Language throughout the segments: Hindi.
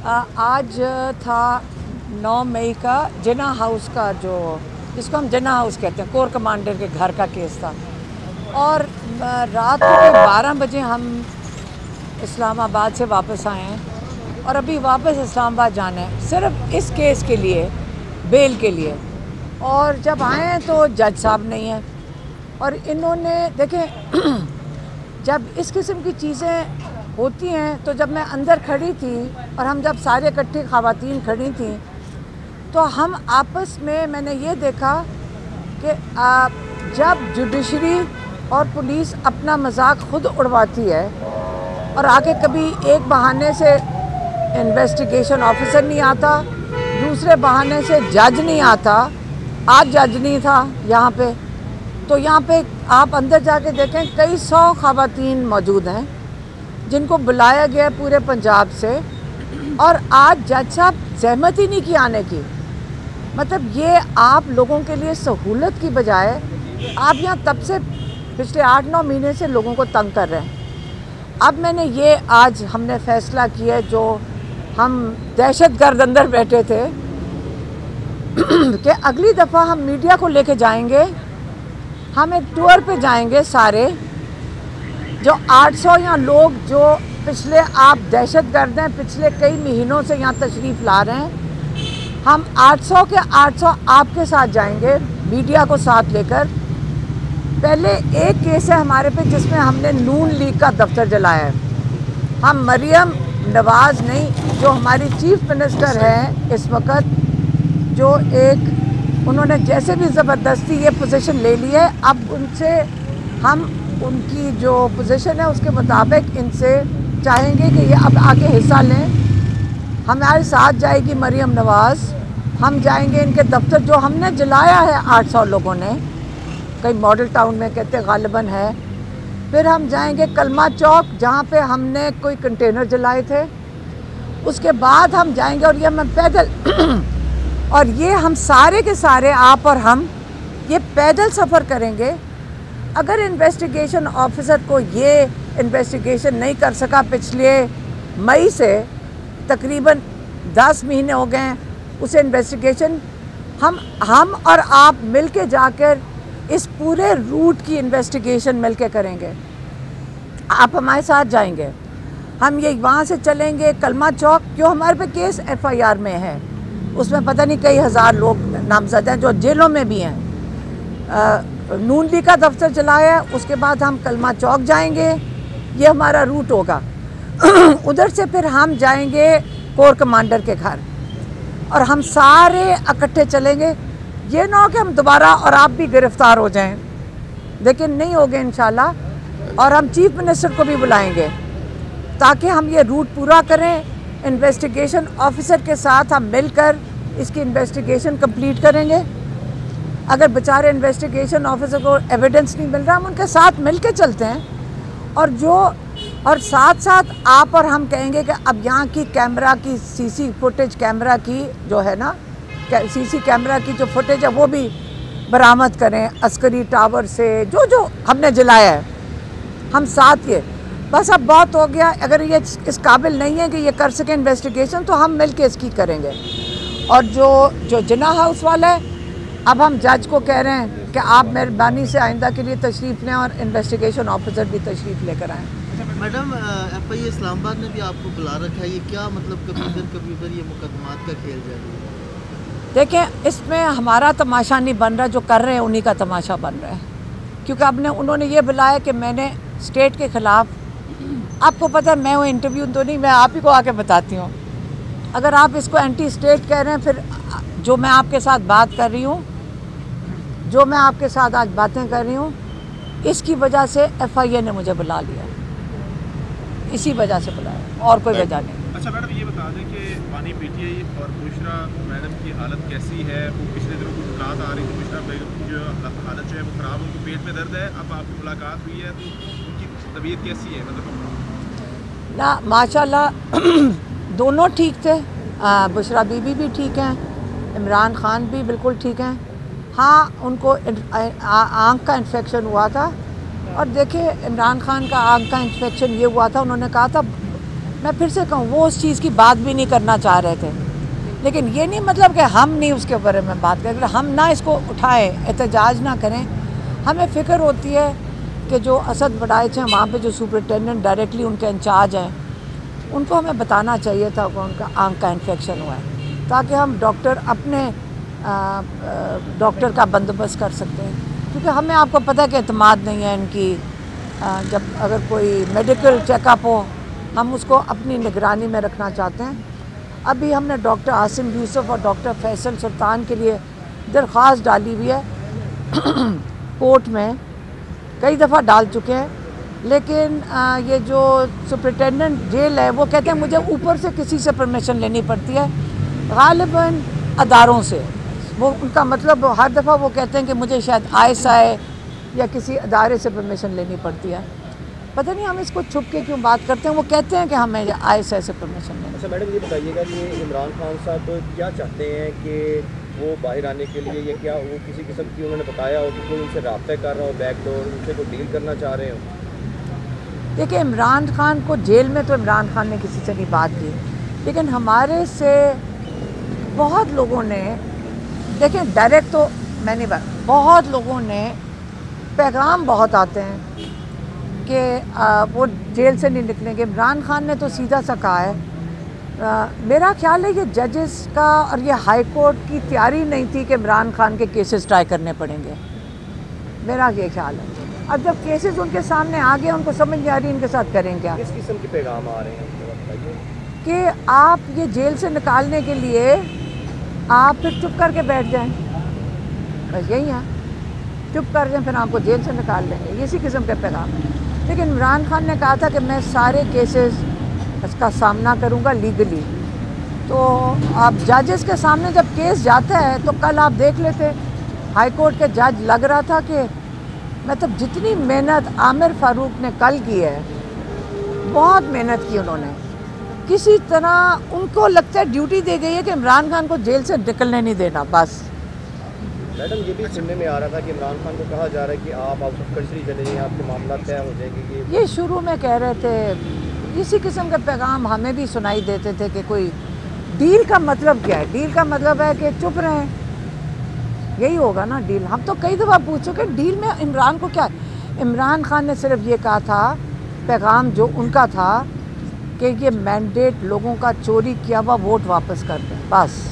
आज था 9 मई का जिना हाउस का, जो जिसको हम जिना हाउस कहते हैं, कोर कमांडर के घर का केस था। और रात के 12 बजे हम इस्लामाबाद से वापस आए हैं और अभी वापस इस्लामाबाद जाना है सिर्फ इस केस के लिए, बेल के लिए। और जब आए हैं तो जज साहब नहीं हैं और इन्होंने देखें जब इस किस्म की चीज़ें होती हैं, तो जब मैं अंदर खड़ी थी और हम जब सारे इकट्ठी ख़वातीन खड़ी थी, तो हम आपस में मैंने ये देखा कि जब जुडिशरी और पुलिस अपना मजाक खुद उड़वाती है और आके कभी एक बहाने से इन्वेस्टिगेशन ऑफिसर नहीं आता, दूसरे बहाने से जज नहीं आता। आज जज नहीं था यहाँ पे, तो यहाँ पे आप अंदर जाके देखें कई 100 ख़वातीन मौजूद हैं जिनको बुलाया गया पूरे पंजाब से, और आज जज साहब सहमत ही नहीं की आने की। मतलब ये आप लोगों के लिए सहूलत की बजाय आप यहाँ तब से पिछले 8-9 महीने से लोगों को तंग कर रहे हैं। अब मैंने ये आज हमने फ़ैसला किया, जो हम दहशतगर्द अंदर बैठे थे कि अगली दफ़ा हम मीडिया को लेके जाएंगे, हम एक टूर पे जाएंगे सारे, जो 800 यहाँ लोग जो पिछले आप दहशतगर्द हैं, पिछले कई महीनों से यहाँ तशरीफ़ ला रहे हैं, हम 800 के 800 आपके साथ जाएंगे मीडिया को साथ लेकर। पहले एक केस है हमारे पे जिसमें हमने नून लीग का दफ्तर जलाया है। हम मरियम नवाज़ नहीं, जो हमारी चीफ मिनिस्टर हैं इस वक्त, जो एक उन्होंने जैसे भी ज़बरदस्ती ये पोजीशन ले ली है, अब उनसे हम उनकी जो पोजीशन है उसके मुताबिक इनसे चाहेंगे कि ये अब आके हिस्सा लें। हमारे साथ जाएगी मरियम नवाज़, हम जाएंगे इनके दफ्तर जो हमने जलाया है 800 लोगों ने, कई मॉडल टाउन में कहते गालिबन है। फिर हम जाएंगे कलमा चौक जहाँ पे हमने कोई कंटेनर जलाए थे। उसके बाद हम जाएंगे और ये मैं पैदल और ये हम सारे के सारे आप और हम ये पैदल सफ़र करेंगे। अगर इन्वेस्टिगेशन ऑफिसर को ये इन्वेस्टिगेशन नहीं कर सका पिछले मई से, तकरीबन 10 महीने हो गए हैं उसे इन्वेस्टिगेशन, हम और आप मिल के जाकर इस पूरे रूट की इन्वेस्टिगेशन मिल के करेंगे। आप हमारे साथ जाएंगे, हम ये वहाँ से चलेंगे कलमा चौक, जो हमारे पे केस FIR में है, उसमें पता नहीं कई हज़ार लोग नामजद हैं जो जेलों में भी हैं। नून लीग का दफ्तर जलाया, उसके बाद हम कलमा चौक जाएंगे, ये हमारा रूट होगा। उधर से फिर हम जाएंगे कोर कमांडर के घर और हम सारे इकट्ठे चलेंगे। ये ना हो कि हम दोबारा और आप भी गिरफ्तार हो जाएं, लेकिन नहीं होगे इंशाल्लाह। और हम चीफ मिनिस्टर को भी बुलाएंगे ताकि हम ये रूट पूरा करें। इन्वेस्टिगेशन ऑफिसर के साथ हम मिलकर इसकी इन्वेस्टिगेशन कंप्लीट करेंगे। अगर बेचारे इन्वेस्टिगेशन ऑफिसर को एविडेंस नहीं मिल रहा, हम उनके साथ मिल के चलते हैं। और साथ साथ आप और हम कहेंगे कि अब यहाँ की कैमरा की CC फुटेज, कैमरा की जो है ना, CC कैमरा की जो फुटेज है वो भी बरामद करें, अस्करी टावर से जो जो हमने जलाया है। हम साथ ये बस अब बहुत हो गया। अगर ये इस काबिल नहीं है कि ये कर सके इन्वेस्टिगेशन, तो हम मिल के इसकी करेंगे। और जो जिना हाउस वाला है, अब हम जज को कह रहे हैं कि आप मेहरबानी से आइंदा के लिए तशरीफ़ लें और इन्वेस्टिगेशन ऑफिसर भी तशरीफ़ लेकर आएँ। मैडम, FI इस्लामाबाद ने भी आपको बुला रखा है, ये क्या मतलब कभी उधर ये मुकदमात का खेल जारी है? देखें, इसमें हमारा तमाशा नहीं बन रहा, जो कर रहे हैं उन्हीं का तमाशा बन रहा है। क्योंकि उन्होंने ये बुलाया कि मैंने स्टेट के ख़िलाफ़, आपको पता है मैं वो इंटरव्यू तो नहीं, मैं आप ही को आके बताती हूँ। अगर आप इसको एंटी स्टेट कह रहे हैं, फिर जो मैं आपके साथ बात कर रही हूँ, जो मैं आपके साथ आज बातें कर रही हूँ, इसकी वजह से FIA ने मुझे बुला लिया, इसी वजह से बुलाया, और कोई वजह नहीं। अच्छा मैडम, ये बता दें कि पानी PTI और बुशरा मैडम की हालत कैसी है? वो पिछले दिनों कुछ रात आ रही थी, बुशरा बेगम की जो हालत जो है वो ख़राब, उनकी पेट में दर्द है। अब आपकी मुलाकात हुई है तो उनकी तबीयत कैसी है? मतलब ना माशाल्लाह दोनों ठीक थे, बुशरा बीबी भी ठीक हैं, इमरान खान भी बिल्कुल ठीक हैं। हाँ, उनको आँख का इन्फेक्शन हुआ था। और देखिए, इमरान खान का आँख का इन्फेक्शन ये हुआ था, उन्होंने कहा था मैं फिर से कहूँ, वो उस चीज़ की बात भी नहीं करना चाह रहे थे, लेकिन ये नहीं मतलब कि हम नहीं उसके बारे में बात करें, हम ना इसको उठाएं, एहतजाज ना करें। हमें फ़िक्र होती है कि जो असद बड़ाइच हैं वहाँ पे जो सुपरिटेंडेंट डायरेक्टली उनके इंचार्ज हैं, उनको हमें बताना चाहिए था कि उनका आँख का इन्फेक्शन हुआ है, ताकि हम अपने डॉक्टर का बंदोबस्त कर सकते हैं। क्योंकि हमें, आपको पता है कि एतमाद नहीं है इनकी। जब अगर कोई मेडिकल चेकअप हो, हम उसको अपनी निगरानी में रखना चाहते हैं। अभी हमने डॉक्टर आसिम यूसुफ और डॉक्टर फैसल सुल्तान के लिए दरख्वास्त डाली हुई है कोर्ट में, कई दफ़ा डाल चुके हैं, लेकिन ये जो सुपरिटेंडेंट जेल है वो कहते हैं मुझे ऊपर से किसी से परमिशन लेनी पड़ती है, गालिबन अदारों से। वो उनका मतलब हर दफ़ा वो कहते हैं कि मुझे शायद ISI या किसी अदारे से परमिशन लेनी पड़ती है। पता नहीं हम इसको छुप के क्यों बात करते हैं। वो कहते हैं कि हमें ISI से परमिशन लेनी। अच्छा मैडम, ये बताइएगा कि इमरान खान साहब क्या चाहते हैं कि वो बाहर आने के लिए, या क्या वो किसी किस्म की उन्होंने बताया हो कि कोई उनसे रब्ता कर रहा हो, बैकडोर उनसे कोई डील करना चाह रहे हो? देखिए, इमरान खान को जेल में तो इमरान खान ने किसी से नहीं बात की, लेकिन हमारे से बहुत लोगों ने, देखें डायरेक्ट तो मैंने बहुत लोगों ने पैगाम बहुत आते हैं कि वो जेल से नहीं निकलेंगे। इमरान खान ने तो सीधा सा कहा है। मेरा ख्याल है ये जजेस का और ये हाई कोर्ट की तैयारी नहीं थी कि इमरान खान के केसेस ट्राई करने पड़ेंगे, मेरा ये ख्याल है। अब जब केसेस उनके सामने आ गए, उनको समझ नहीं आ रही इनके साथ करें क्या। किस किस्म के पैगाम आ रहे हैं बताइए? कि आप ये जेल से निकालने के लिए आप फिर चुप करके बैठ जाएं, बस यही है, चुप कर जाएं फिर आपको जेल से निकाल लेंगे, इसी किस्म के पैगाम। लेकिन इमरान खान ने कहा था कि मैं सारे केसेस इसका सामना करूंगा लीगली। तो अब जजेस के सामने जब केस जाता है तो कल आप देख लेते, हाई कोर्ट के जज लग रहा था कि मतलब जितनी मेहनत आमिर फारूक ने कल की है, बहुत मेहनत की उन्होंने, किसी तरह उनको लगता है ड्यूटी दे गई है कि इमरान खान को जेल से निकलने नहीं देना, बस। मैडम, ये भी सुनने में आ रहा था कि इमरान खान को कहा जा रहा है कि आप आउट ऑफ कंट्री चले जाइए, आपके मामला तय हो जाएंगे। ये शुरू में कह रहे थे, इसी किस्म के पैगाम हमें भी सुनाई देते थे कि कोई डील का मतलब क्या है। डील का मतलब है कि चुप रहें, यही होगा ना डील। हम तो कई दफ़ा पूछ चुके डील में इमरान को क्या। इमरान खान ने सिर्फ ये कहा था, पैगाम जो उनका था कि ये मैंडेट लोगों का चोरी किया हुआ वोट वापस कर दें, बस।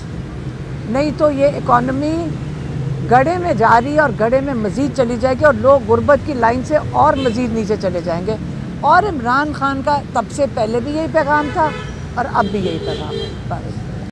नहीं तो ये इकॉनमी गड्ढे में जा रही है और गड्ढे में मज़ीद चली जाएगी और लोग गुर्बत की लाइन से और मज़ीद नीचे चले जाएंगे। और इमरान खान का तब से पहले भी यही पैगाम था और अब भी यही पैगाम है, बस।